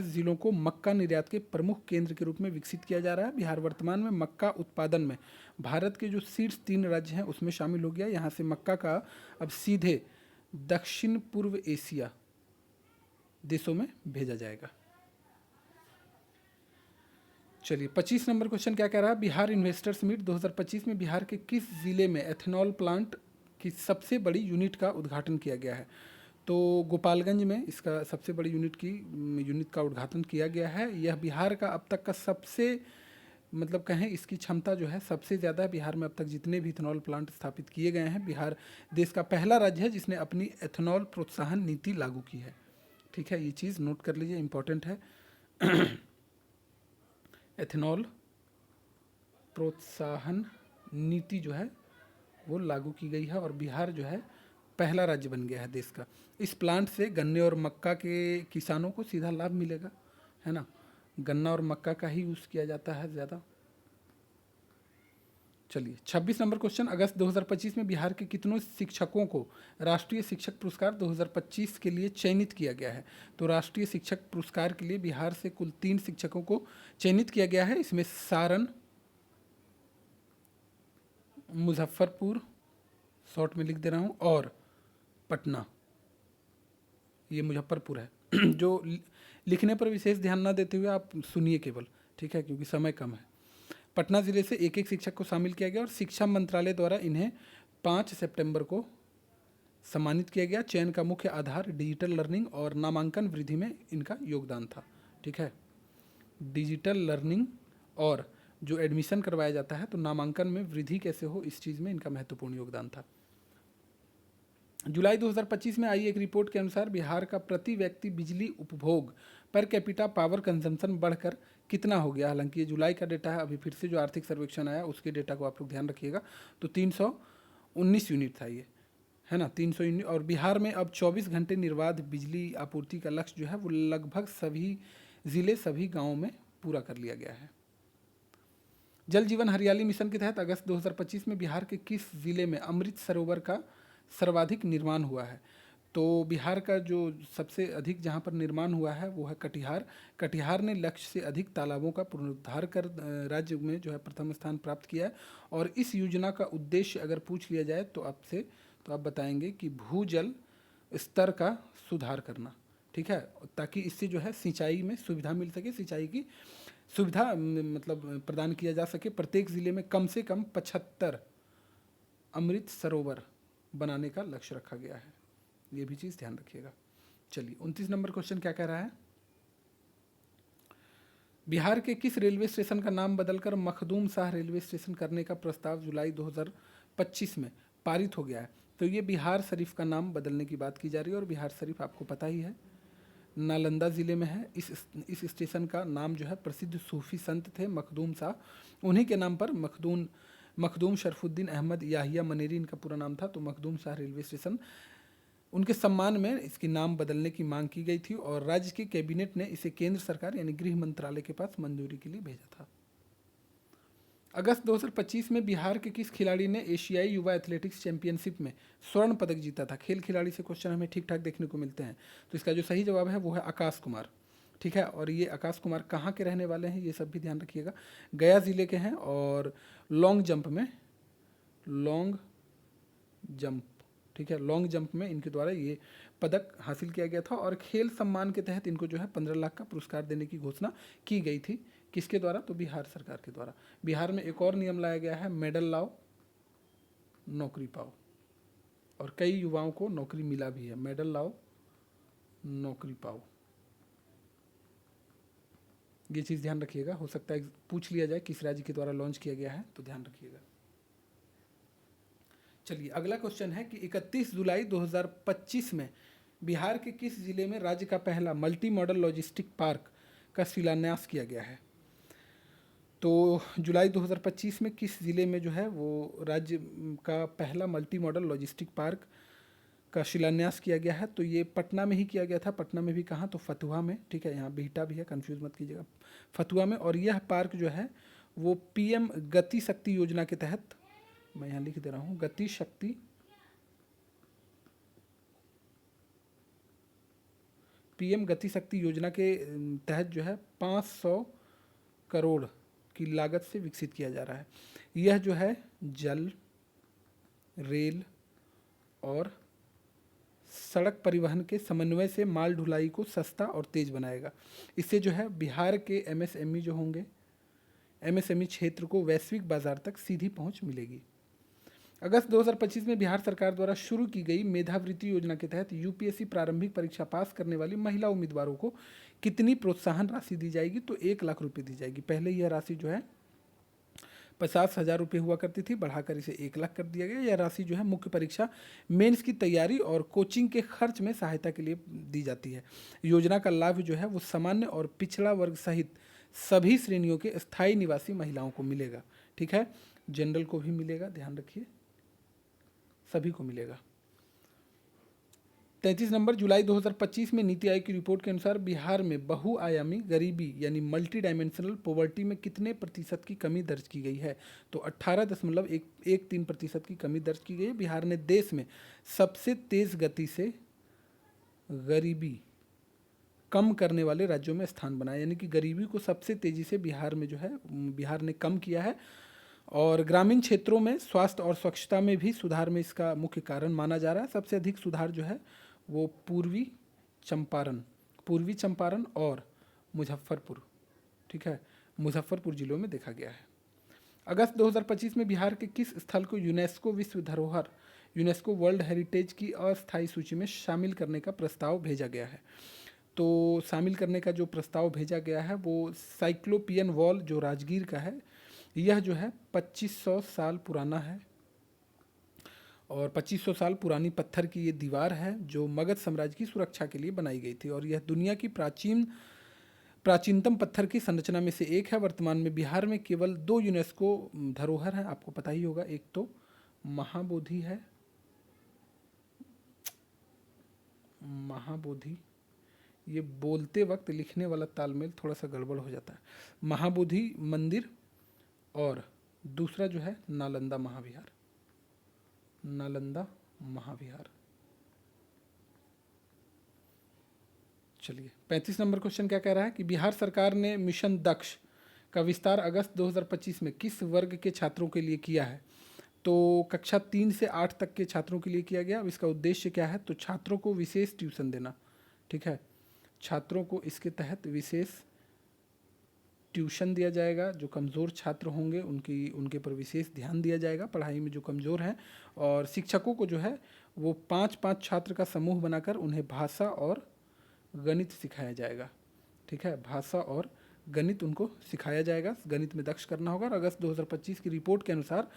जिलों को मक्का निर्यात के प्रमुख केंद्र के रूप में विकसित किया जा रहा है। बिहार वर्तमान में मक्का उत्पादन में भारत के जो शीर्ष 3 राज्य हैं उसमें शामिल हो गया। यहाँ से मक्का का अब सीधे दक्षिण पूर्व एशिया देशों में भेजा जाएगा। चलिए 25 नंबर क्वेश्चन क्या कह रहा है, बिहार इन्वेस्टर्स मीट 2025 में बिहार के किस जिले में एथेनॉल प्लांट की सबसे बड़ी यूनिट का उद्घाटन किया गया है? तो गोपालगंज में इसका सबसे बड़ी यूनिट का उद्घाटन किया गया है। यह बिहार का अब तक का सबसे मतलब कहें इसकी क्षमता जो है सबसे ज़्यादा है। बिहार में अब तक जितने भी इथेनॉल प्लांट स्थापित किए गए हैं, बिहार देश का पहला राज्य है जिसने अपनी एथेनॉल प्रोत्साहन नीति लागू की है। ठीक है, ये चीज़ नोट कर लीजिए, इंपॉर्टेंट है। एथेनॉल प्रोत्साहन नीति जो है वो लागू की गई है और बिहार जो है पहला राज्य बन गया है देश का। इस प्लांट से गन्ने और मक्का के किसानों को सीधा लाभ मिलेगा, है ना। गन्ना और मक्का का ही यूज़ किया जाता है ज़्यादा। चलिए 26 नंबर क्वेश्चन, अगस्त 2025 में बिहार के कितनों शिक्षकों को राष्ट्रीय शिक्षक पुरस्कार 2025 के लिए चयनित किया गया है। तो राष्ट्रीय शिक्षक पुरस्कार के लिए बिहार से कुल 3 शिक्षकों को चयनित किया गया है। इसमें सारण, मुजफ्फरपुर, शॉर्ट में लिख दे रहा हूँ, और पटना, ये मुजफ्फरपुर है। जो लिखने पर विशेष ध्यान ना देते हुए आप सुनिए केवल, ठीक है, क्योंकि समय कम है। पटना जिले से एक एक शिक्षक को शामिल किया गया और शिक्षा मंत्रालय द्वारा इन्हें 5 सितंबर को सम्मानित किया गया। चयन का मुख्य आधार डिजिटल लर्निंग और नामांकन वृद्धि में इनका योगदान था। ठीक है, डिजिटल लर्निंग और जो एडमिशन करवाया जाता है तो नामांकन में वृद्धि कैसे हो, इस चीज़ में इनका महत्वपूर्ण योगदान था। जुलाई 2025 में आई एक रिपोर्ट के अनुसार बिहार का प्रति व्यक्ति बिजली उपभोग पर कैपिटा पावर कंजम्पशन बढ़कर कितना हो गया। हालांकि ये जुलाई का डेटा है, अभी फिर से जो आर्थिक सर्वेक्षण आया उसके डेटा को आप लोग ध्यान रखिएगा। तो 319 यूनिट था ये, है ना, 300 यूनिट। और बिहार में अब 24 घंटे निर्बाध बिजली आपूर्ति का लक्ष्य जो है वो लगभग सभी ज़िले, सभी गाँवों में पूरा कर लिया गया है। जल जीवन हरियाली मिशन के तहत अगस्त 2025 में बिहार के किस जिले में अमृत सरोवर का सर्वाधिक निर्माण हुआ है। तो बिहार का जो सबसे अधिक जहाँ पर निर्माण हुआ है वो है कटिहार। कटिहार ने लक्ष्य से अधिक तालाबों का पुनरुद्धार कर राज्य में जो है प्रथम स्थान प्राप्त किया है। और इस योजना का उद्देश्य अगर पूछ लिया जाए तो आपसे, तो आप बताएंगे कि भूजल स्तर का सुधार करना। ठीक है, ताकि इससे जो है सिंचाई में सुविधा मिल सके, सिंचाई की सुविधा मतलब प्रदान किया जा सके। प्रत्येक ज़िले में कम से कम 75 अमृत सरोवर बनाने का लक्ष्य रखा गया है, ये भी चीज़ ध्यान रखिएगा। चलिए 29 नंबर क्वेश्चन क्या कह रहा है, बिहार के किस रेलवे स्टेशन का नाम बदलकर मखदूम शाह रेलवे स्टेशन करने का प्रस्ताव जुलाई 2025 में पारित हो गया है। तो ये बिहार शरीफ का नाम बदलने की बात की जा रही है और बिहार शरीफ आपको पता ही है नालंदा ज़िले में है। इस स्टेशन का नाम जो है प्रसिद्ध सूफी संत थे मखदूम शाह, उन्हीं के नाम पर मखदूम शरफुद्दीन अहमद याहिया मनेरी इनका पूरा नाम था। तो मखदूम शाह रेलवे स्टेशन, उनके सम्मान में इसकी नाम बदलने की मांग की गई थी और राज्य की कैबिनेट ने इसे केंद्र सरकार यानी गृह मंत्रालय के पास मंजूरी के लिए भेजा था। अगस्त 2025 में बिहार के किस खिलाड़ी ने एशियाई युवा एथलेटिक्स चैंपियनशिप में स्वर्ण पदक जीता था। खेल खिलाड़ी से क्वेश्चन हमें ठीक ठाक देखने को मिलते हैं। तो इसका जो सही जवाब है वो है आकाश कुमार। ठीक है, और ये आकाश कुमार कहाँ के रहने वाले हैं ये सब भी ध्यान रखिएगा, गया ज़िले के हैं। और लॉन्ग जंप, ठीक है, लॉन्ग जंप में इनके द्वारा ये पदक हासिल किया गया था। और खेल सम्मान के तहत इनको जो है 15 लाख का पुरस्कार देने की घोषणा की गई थी। किसके द्वारा, तो बिहार सरकार के द्वारा। बिहार में एक और नियम लाया गया है, मेडल लाओ नौकरी पाओ, और कई युवाओं को नौकरी मिला भी है। मेडल लाओ नौकरी पाओ, ये चीज़ ध्यान रखिएगा, हो सकता है पूछ लिया जाए किस राज्य के द्वारा लॉन्च किया गया है, तो ध्यान रखिएगा। चलिए अगला क्वेश्चन है कि 31 जुलाई 2025 में बिहार के किस जिले में राज्य का पहला मल्टी मॉडल लॉजिस्टिक पार्क का शिलान्यास किया गया है। तो जुलाई 2025 में किस ज़िले में जो है वो राज्य का पहला मल्टी मॉडल लॉजिस्टिक पार्क का शिलान्यास किया गया है। तो ये पटना में ही किया गया था। पटना में भी कहाँ, तो फतुहा में। ठीक है, यहाँ बिहटा भी है, कंफ्यूज मत कीजिएगा, फतुहा में। और यह पार्क जो है वो पीएम गति शक्ति योजना के तहत, मैं यहाँ लिख दे रहा हूँ, गति शक्ति पीएम गति शक्ति योजना के तहत जो है 500 करोड़ की लागत से विकसित किया जा रहा है। यह जो है जल, रेल और सड़क परिवहन के समन्वय से माल ढुलाई को सस्ता और तेज बनाएगा। इससे जो है बिहार के एमएसएमई जो होंगे, एमएसएमई क्षेत्र को वैश्विक बाजार तक सीधी पहुंच मिलेगी। अगस्त 2025 में बिहार सरकार द्वारा शुरू की गई मेधावृत्ति योजना के तहत यूपीएससी प्रारंभिक परीक्षा पास करने वाली महिला उम्मीदवारों को कितनी प्रोत्साहन राशि दी जाएगी? तो 1 लाख रुपये दी जाएगी। पहले यह राशि जो है 50,000 रुपये हुआ करती थी, बढ़ाकर इसे 1 लाख कर दिया गया। यह राशि जो है मुख्य परीक्षा मेंस की तैयारी और कोचिंग के खर्च में सहायता के लिए दी जाती है। योजना का लाभ जो है वो सामान्य और पिछड़ा वर्ग सहित सभी श्रेणियों के स्थायी निवासी महिलाओं को मिलेगा। ठीक है, जनरल को भी मिलेगा, ध्यान रखिए, सभी को मिलेगा। 33 नंबर, जुलाई 2025 में नीति आयोग की रिपोर्ट के अनुसार बिहार में बहुआयामी गरीबी यानी मल्टी डायमेंशनल पॉवर्टी में कितने प्रतिशत की कमी दर्ज की गई है? तो 18.13% की कमी दर्ज की गई है। बिहार ने देश में सबसे तेज गति से गरीबी कम करने वाले राज्यों में स्थान बनाया, यानी कि गरीबी को सबसे तेजी से बिहार में जो है बिहार ने कम किया है। और ग्रामीण क्षेत्रों में स्वास्थ्य और स्वच्छता में भी सुधार में इसका मुख्य कारण माना जा रहा है। सबसे अधिक सुधार जो है वो पूर्वी चंपारण और मुजफ्फरपुर, ठीक है, मुजफ्फरपुर जिलों में देखा गया है। अगस्त 2025 में बिहार के किस स्थल को यूनेस्को विश्व धरोहर यूनेस्को वर्ल्ड हेरिटेज की अस्थायी सूची में शामिल करने का प्रस्ताव भेजा गया है? तो शामिल करने का जो प्रस्ताव भेजा गया है वो साइक्लोपियन वॉल जो राजगीर का है, यह जो है 2500 साल पुराना है और 2500 साल पुरानी पत्थर की ये दीवार है जो मगध साम्राज्य की सुरक्षा के लिए बनाई गई थी और यह दुनिया की प्राचीनतम पत्थर की संरचना में से एक है। वर्तमान में बिहार में केवल 2 यूनेस्को धरोहर है, आपको पता ही होगा, एक तो महाबोधि है, महाबोधि, ये बोलते वक्त लिखने वाला तालमेल थोड़ा सा गड़बड़ हो जाता है, महाबोधि मंदिर, और दूसरा जो है नालंदा महाविहार। चलिए 35 नंबर क्वेश्चन क्या कह रहा है कि बिहार सरकार ने मिशन दक्ष का विस्तार अगस्त 2025 में किस वर्ग के छात्रों के लिए किया है? तो कक्षा 3 से 8 तक के छात्रों के लिए किया गया। अब इसका उद्देश्य क्या है? तो छात्रों को विशेष ट्यूशन देना, ठीक है, छात्रों को इसके तहत विशेष ट्यूशन दिया जाएगा। जो कमज़ोर छात्र होंगे उनके पर विशेष ध्यान दिया जाएगा, पढ़ाई में जो कमज़ोर हैं। और शिक्षकों को जो है वो 5-5 छात्र का समूह बनाकर उन्हें भाषा और गणित सिखाया जाएगा, ठीक है, भाषा और गणित उनको सिखाया जाएगा, गणित में दक्ष करना होगा। और अगस्त 2025 की रिपोर्ट के अनुसार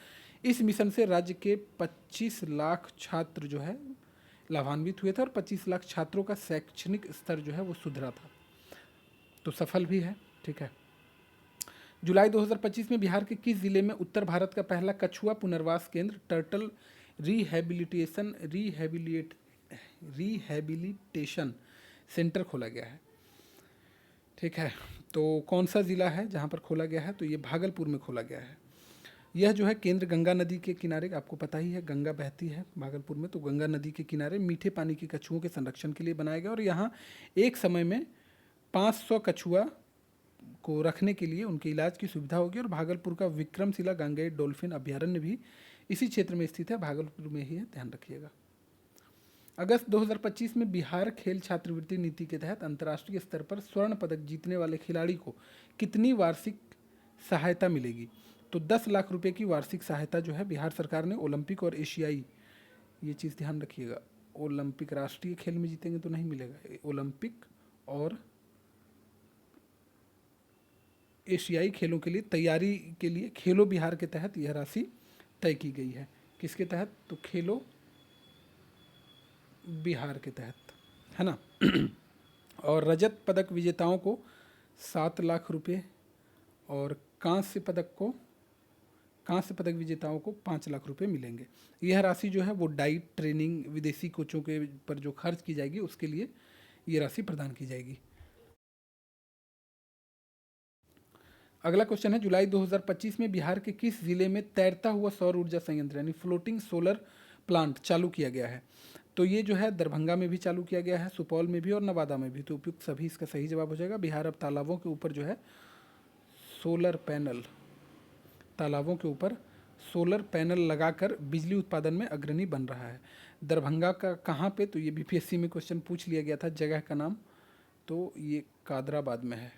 इस मिशन से राज्य के 25 लाख छात्र जो है लाभान्वित हुए थे और 25 लाख छात्रों का शैक्षणिक स्तर जो है वो सुधरा था, तो सफल भी है, ठीक है। जुलाई 2025 में बिहार के किस जिले में उत्तर भारत का पहला कछुआ पुनर्वास केंद्र टर्टल रिहैबिलिटेशन सेंटर खोला गया है? ठीक है, तो कौन सा ज़िला है जहाँ पर खोला गया है? तो ये भागलपुर में खोला गया है। यह जो है केंद्र गंगा नदी के किनारे, आपको पता ही है गंगा बहती है भागलपुर में, तो गंगा नदी के किनारे मीठे पानी के कछुओं के संरक्षण के लिए बनाया गया और यहाँ एक समय में 500 कछुआ को रखने के लिए उनके इलाज की सुविधा होगी। और भागलपुर का विक्रमशिला गांगेय डॉल्फिन अभ्यारण्य भी इसी क्षेत्र में स्थित है, भागलपुर में ही है, ध्यान रखिएगा। अगस्त 2025 में बिहार खेल छात्रवृत्ति नीति के तहत अंतर्राष्ट्रीय स्तर पर स्वर्ण पदक जीतने वाले खिलाड़ी को कितनी वार्षिक सहायता मिलेगी? तो 10 लाख रुपए की वार्षिक सहायता जो है बिहार सरकार ने ओलंपिक और एशियाई, ये चीज़ ध्यान रखिएगा, ओलंपिक राष्ट्रीय खेल में जीतेंगे तो नहीं मिलेगा, ओलंपिक और एशियाई खेलों के लिए तैयारी के लिए खेलो बिहार के तहत यह राशि तय की गई है। किसके तहत? तो खेलो बिहार के तहत, है ना। और रजत पदक विजेताओं को 7 लाख रुपए और कांस्य पदक विजेताओं को 5 लाख रुपए मिलेंगे। यह राशि जो है वो डाइट ट्रेनिंग, विदेशी कोचों के पर जो खर्च की जाएगी उसके लिए ये राशि प्रदान की जाएगी। अगला क्वेश्चन है, जुलाई 2025 में बिहार के किस जिले में तैरता हुआ सौर ऊर्जा संयंत्र यानी फ्लोटिंग सोलर प्लांट चालू किया गया है? तो ये जो है दरभंगा में भी चालू किया गया है, सुपौल में भी और नवादा में भी, तो उपयुक्त सभी इसका सही जवाब हो जाएगा। बिहार अब तालाबों के ऊपर जो है सोलर पैनल लगाकर बिजली उत्पादन में अग्रणी बन रहा है। दरभंगा का कहाँ पे? तो ये बीपीएससी में क्वेश्चन पूछ लिया गया था, जगह का नाम, तो ये कादराबाद में है,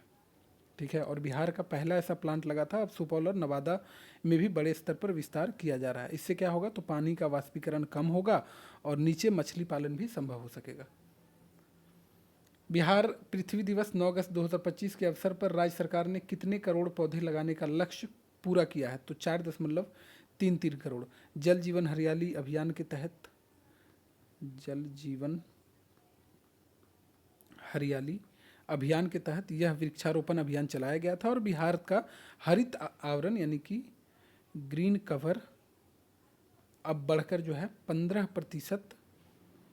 ठीक है। और बिहार का पहला ऐसा प्लांट लगा था। अब सुपौल और नवादा में भी बड़े स्तर पर विस्तार किया जा रहा है। इससे क्या होगा, तो पानी का वाष्पीकरण कम होगा और नीचे मछली पालन भी संभव हो सकेगा। बिहार पृथ्वी दिवस 9 अगस्त 2025 के अवसर पर राज्य सरकार ने कितने करोड़ पौधे लगाने का लक्ष्य पूरा किया है, तो 4.33 करोड़। जल जीवन हरियाली अभियान के तहत जल जीवन हरियाली अभियान के तहत यह वृक्षारोपण अभियान चलाया गया था और बिहार का हरित आवरण यानी कि ग्रीन कवर अब बढ़कर जो है 15%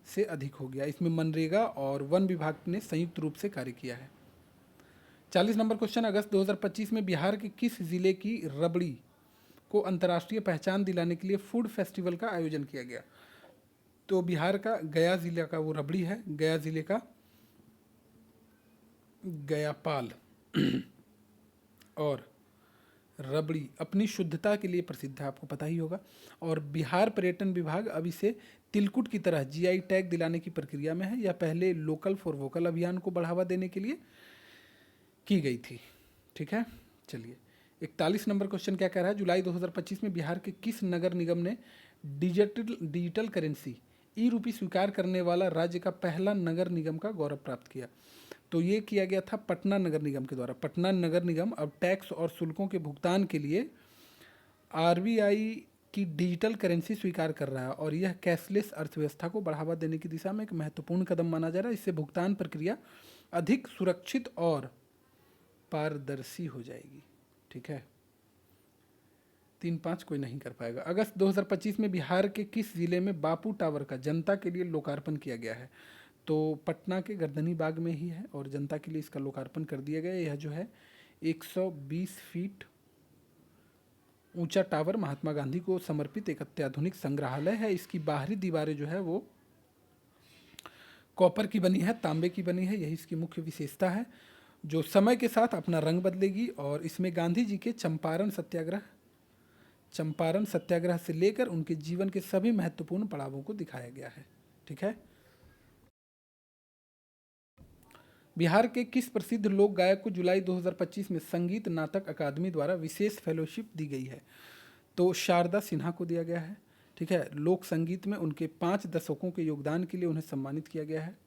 से अधिक हो गया। इसमें मनरेगा और वन विभाग ने संयुक्त रूप से कार्य किया है। 40 नंबर क्वेश्चन, अगस्त 2025 में बिहार के किस जिले की रबड़ी को अंतर्राष्ट्रीय पहचान दिलाने के लिए फूड फेस्टिवल का आयोजन किया गया, तो बिहार का गया जिले का वो रबड़ी है, गया जिले का गयापाल। और रबड़ी अपनी शुद्धता के लिए प्रसिद्ध है, आपको पता ही होगा। और बिहार पर्यटन विभाग अब इसे तिलकुट की तरह जीआई टैग दिलाने की प्रक्रिया में है। यह पहले लोकल फॉर वोकल अभियान को बढ़ावा देने के लिए की गई थी। ठीक है, चलिए 41 नंबर क्वेश्चन क्या कह रहा है, जुलाई 2025 में बिहार के किस नगर निगम ने डिजिटल करेंसी ई रूपी स्वीकार करने वाला राज्य का पहला नगर निगम का गौरव प्राप्त किया, तो ये किया गया था पटना नगर निगम के द्वारा। पटना नगर निगम अब टैक्स और शुल्कों के भुगतान के लिए आरबीआई की डिजिटल करेंसी स्वीकार कर रहा है और यह कैशलेस अर्थव्यवस्था को बढ़ावा देने की दिशा में एक महत्वपूर्ण कदम माना जा रहा है। इससे भुगतान प्रक्रिया अधिक सुरक्षित और पारदर्शी हो जाएगी। ठीक है, 3-5 कोई नहीं कर पाएगा। अगस्त 2025 में बिहार के किस जिले में बापू टावर का जनता के लिए लोकार्पण किया गया है, तो पटना के गर्दनी बाग में ही है और जनता के लिए इसका लोकार्पण कर दिया गया। यह जो है 120 फीट ऊंचा टावर महात्मा गांधी को समर्पित एक अत्याधुनिक संग्रहालय है। इसकी बाहरी दीवारें जो है वो कॉपर की बनी है, तांबे की बनी है, यही इसकी मुख्य विशेषता है, जो समय के साथ अपना रंग बदलेगी। और इसमें गांधी जी के चंपारण सत्याग्रह से लेकर उनके जीवन के सभी महत्वपूर्ण पड़ावों को दिखाया गया है। ठीक है, बिहार के किस प्रसिद्ध लोक गायक को जुलाई 2025 में संगीत नाटक अकादमी द्वारा विशेष फेलोशिप दी गई है, तो शारदा सिन्हा को दिया गया है। ठीक है, लोक संगीत में उनके 5 दशकों के योगदान के लिए उन्हें सम्मानित किया गया है।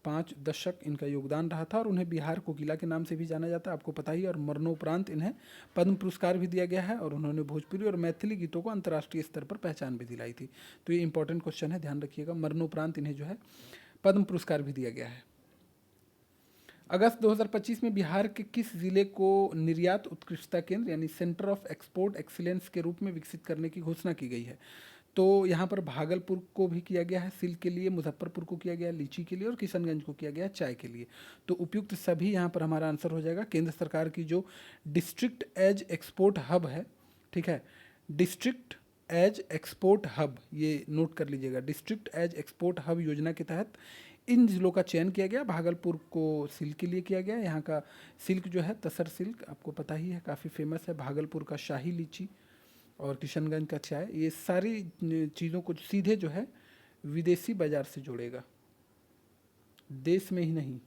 5 दशक इनका योगदान रहा था और उन्हें बिहार कोकिला के नाम से भी जाना जाता है, आपको पता ही। और मरणोपरांत इन्हें पद्म पुरस्कार भी दिया गया है और उन्होंने भोजपुरी और मैथिली गीतों को अंतर्राष्ट्रीय स्तर पर पहचान भी दिलाई थी। तो ये इंपॉर्टेंट क्वेश्चन है, ध्यान रखिएगा। मरणोपरांत इन्हें जो है पद्म पुरस्कार भी दिया गया है। अगस्त 2025 में बिहार के किस जिले को निर्यात उत्कृष्टता केंद्र यानी सेंटर ऑफ एक्सपोर्ट एक्सीलेंस के रूप में विकसित करने की घोषणा की गई है, तो यहाँ पर भागलपुर को भी किया गया है सिल्क के लिए, मुजफ्फरपुर को किया गया है लीची के लिए और किशनगंज को किया गया है चाय के लिए। तो उपयुक्त सभी यहाँ पर हमारा आंसर हो जाएगा। केंद्र सरकार की जो डिस्ट्रिक्ट एज एक्सपोर्ट हब है, ठीक है, डिस्ट्रिक्ट एज एक्सपोर्ट हब, ये नोट कर लीजिएगा, डिस्ट्रिक्ट एज एक्सपोर्ट हब योजना के तहत इन जिलों का चयन किया गया। भागलपुर को सिल्क के लिए किया गया। यहाँ का सिल्क जो है तसर सिल्क, आपको पता ही है, काफ़ी फेमस है। भागलपुर का शाही लीची और किशनगंज का चाय, ये सारी चीज़ों को सीधे जो है विदेशी बाज़ार से जोड़ेगा, देश में ही नहीं,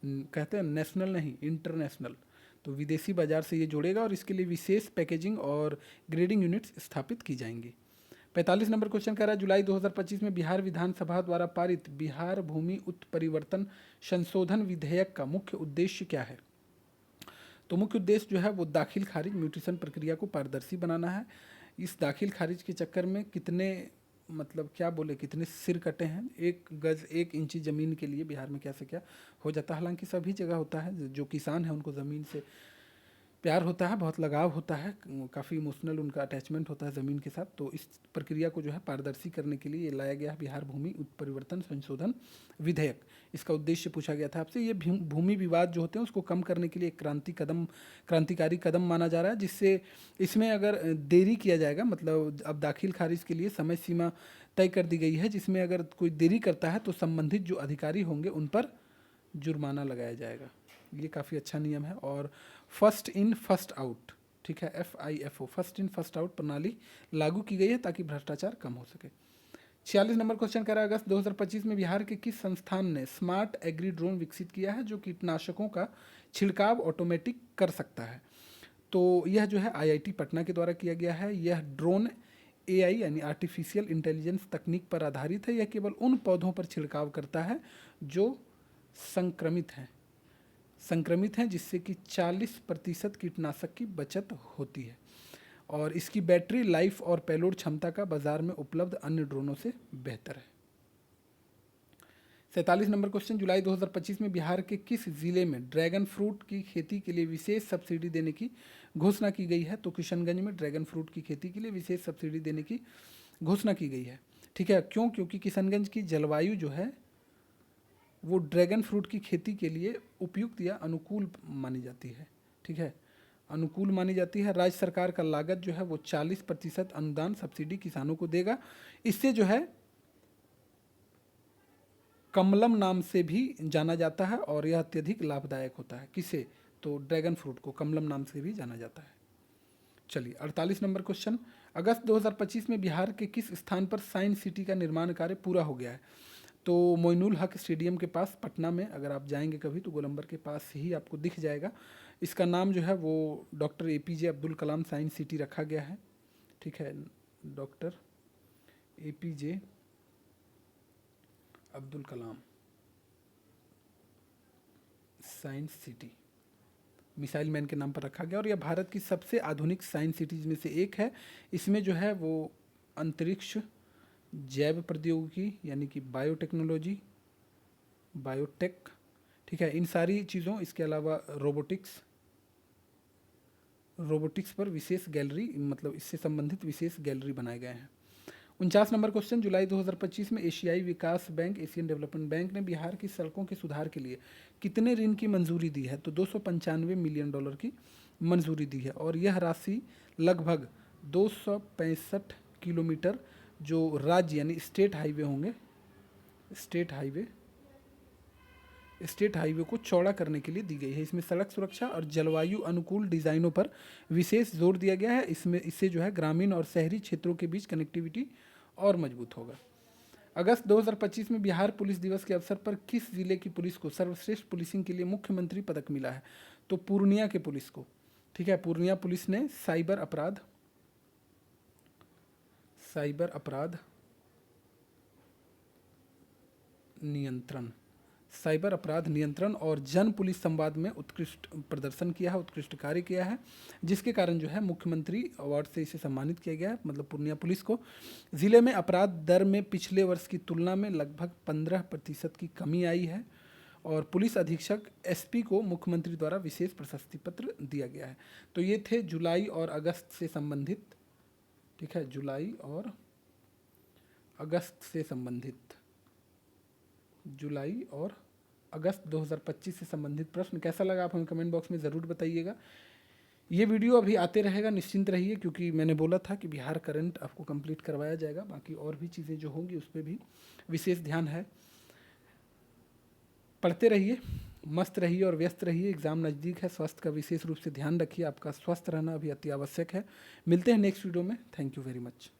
कहते हैं नेशनल नहीं इंटरनेशनल, तो विदेशी बाज़ार से ये जोड़ेगा और इसके लिए विशेष पैकेजिंग और ग्रेडिंग यूनिट्स स्थापित की जाएंगी। 45 नंबर क्वेश्चन कह रहा है, जुलाई 2025 में बिहार विधानसभा द्वारा पारित बिहार भूमि उत्परिवर्तन संशोधन विधेयक का मुख्य उद्देश्य क्या है, तो मुख्य उद्देश्य जो है वो दाखिल खारिज म्यूटेशन प्रक्रिया को पारदर्शी बनाना है। इस दाखिल खारिज के चक्कर में कितने मतलब क्या बोले कितने सिर कटे हैं, 1 गज 1 इंची ज़मीन के लिए बिहार में क्या से क्या हो जाता है। हालांकि सभी जगह होता है, जो किसान है उनको ज़मीन से प्यार होता है, बहुत लगाव होता है, काफ़ी इमोशनल उनका अटैचमेंट होता है ज़मीन के साथ। तो इस प्रक्रिया को जो है पारदर्शी करने के लिए ये लाया गया है बिहार भूमि उत्परिवर्तन संशोधन विधेयक। इसका उद्देश्य पूछा गया था आपसे, ये भूमि विवाद जो होते हैं उसको कम करने के लिए एक क्रांतिकारी कदम माना जा रहा है, जिससे इसमें अगर देरी किया जाएगा, मतलब अब दाखिल खारिज के लिए समय सीमा तय कर दी गई है, जिसमें अगर कोई देरी करता है तो संबंधित जो अधिकारी होंगे उन पर जुर्माना लगाया जाएगा। ये काफ़ी अच्छा नियम है। और फर्स्ट इन फर्स्ट आउट, ठीक है, FIFO, first in first out प्रणाली लागू की गई है ताकि भ्रष्टाचार कम हो सके। 46 नंबर क्वेश्चन कह रहा है अगस्त 2025 में बिहार के किस संस्थान ने स्मार्ट एग्री ड्रोन विकसित किया है जो कीटनाशकों का छिड़काव ऑटोमेटिक कर सकता है। तो यह जो है आईआईटी पटना के द्वारा किया गया है। यह ड्रोन एआई यानी आर्टिफिशियल इंटेलिजेंस तकनीक पर आधारित है। यह केवल उन पौधों पर छिड़काव करता है जो संक्रमित हैं जिससे कि 40% कीटनाशक की बचत होती है और इसकी बैटरी लाइफ और पेलोड क्षमता का बाजार में उपलब्ध अन्य ड्रोनों से बेहतर है। 47 नंबर क्वेश्चन जुलाई 2025 में बिहार के किस जिले में ड्रैगन फ्रूट की खेती के लिए विशेष सब्सिडी देने की घोषणा की गई है? तो किशनगंज में ड्रैगन फ्रूट की खेती के लिए विशेष सब्सिडी देने की घोषणा की गई है। ठीक है, क्यों? क्योंकि किशनगंज की जलवायु जो है वो ड्रैगन फ्रूट की खेती के लिए उपयुक्त या अनुकूल मानी जाती है। ठीक है, अनुकूल मानी जाती है। राज्य सरकार का लागत जो है वो 40% अनुदान सब्सिडी किसानों को देगा। इससे जो है कमलम नाम से भी जाना जाता है और यह अत्यधिक लाभदायक होता है। किसे? तो ड्रैगन फ्रूट को कमलम नाम से भी जाना जाता है। चलिए 48 नंबर क्वेश्चन अगस्त 2025 में बिहार के किस स्थान पर साइंस सिटी का निर्माण कार्य पूरा हो गया है? तो मोइनुल हक स्टेडियम के पास पटना में, अगर आप जाएंगे कभी तो गोलंबर के पास ही आपको दिख जाएगा। इसका नाम जो है वो doctor APJ Abdul Kalam science city रखा गया है। ठीक है, doctor APJ Abdul Kalam science city missile man के नाम पर रखा गया और यह भारत की सबसे आधुनिक साइंस सिटीज में से एक है। इसमें जो है वो अंतरिक्ष, जैव प्रौद्योगिकी यानी कि बायोटेक्नोलॉजी, बायोटेक, ठीक है, इन सारी चीज़ों, इसके अलावा रोबोटिक्स पर विशेष गैलरी, मतलब इससे संबंधित विशेष गैलरी बनाए गए हैं। 49 नंबर क्वेश्चन जुलाई 2025 में एशियाई विकास बैंक, एशियन डेवलपमेंट बैंक ने बिहार की सड़कों के सुधार के लिए कितने ऋण की मंजूरी दी है? तो $295 मिलियन की मंजूरी दी है और यह राशि लगभग 265 किलोमीटर जो राज्य यानी स्टेट हाईवे होंगे, स्टेट हाईवे को चौड़ा करने के लिए दी गई है। इसमें सड़क सुरक्षा और जलवायु अनुकूल डिज़ाइनों पर विशेष जोर दिया गया है। इससे जो है ग्रामीण और शहरी क्षेत्रों के बीच कनेक्टिविटी और मजबूत होगा। अगस्त 2025 में बिहार पुलिस दिवस के अवसर पर किस जिले की पुलिस को सर्वश्रेष्ठ पुलिसिंग के लिए मुख्यमंत्री पदक मिला है? तो पूर्णिया के पुलिस को। ठीक है, पूर्णिया पुलिस ने साइबर अपराध नियंत्रण और जन पुलिस संवाद में उत्कृष्ट प्रदर्शन किया है, उत्कृष्ट कार्य किया है, जिसके कारण जो है मुख्यमंत्री अवार्ड से इसे सम्मानित किया गया है। मतलब पूर्णिया पुलिस को। जिले में अपराध दर में पिछले वर्ष की तुलना में लगभग 15% की कमी आई है और पुलिस अधीक्षक एसपी को मुख्यमंत्री द्वारा विशेष प्रशस्ति पत्र दिया गया है। तो ये थे जुलाई और अगस्त से संबंधित, ठीक है, जुलाई और अगस्त 2025 से संबंधित प्रश्न। कैसा लगा आप हमें कमेंट बॉक्स में ज़रूर बताइएगा। ये वीडियो अभी आते रहेगा, निश्चिंत रहिए, क्योंकि मैंने बोला था कि बिहार करंट आपको कंप्लीट करवाया जाएगा। बाकी और भी चीज़ें जो होंगी उस पर भी विशेष ध्यान है। पढ़ते रहिए, मस्त रहिए और व्यस्त रहिए। एग्ज़ाम नज़दीक है, स्वास्थ्य का विशेष रूप से ध्यान रखिए। आपका स्वस्थ रहना अभी अति आवश्यक है। मिलते हैं नेक्स्ट वीडियो में। Thank you very much.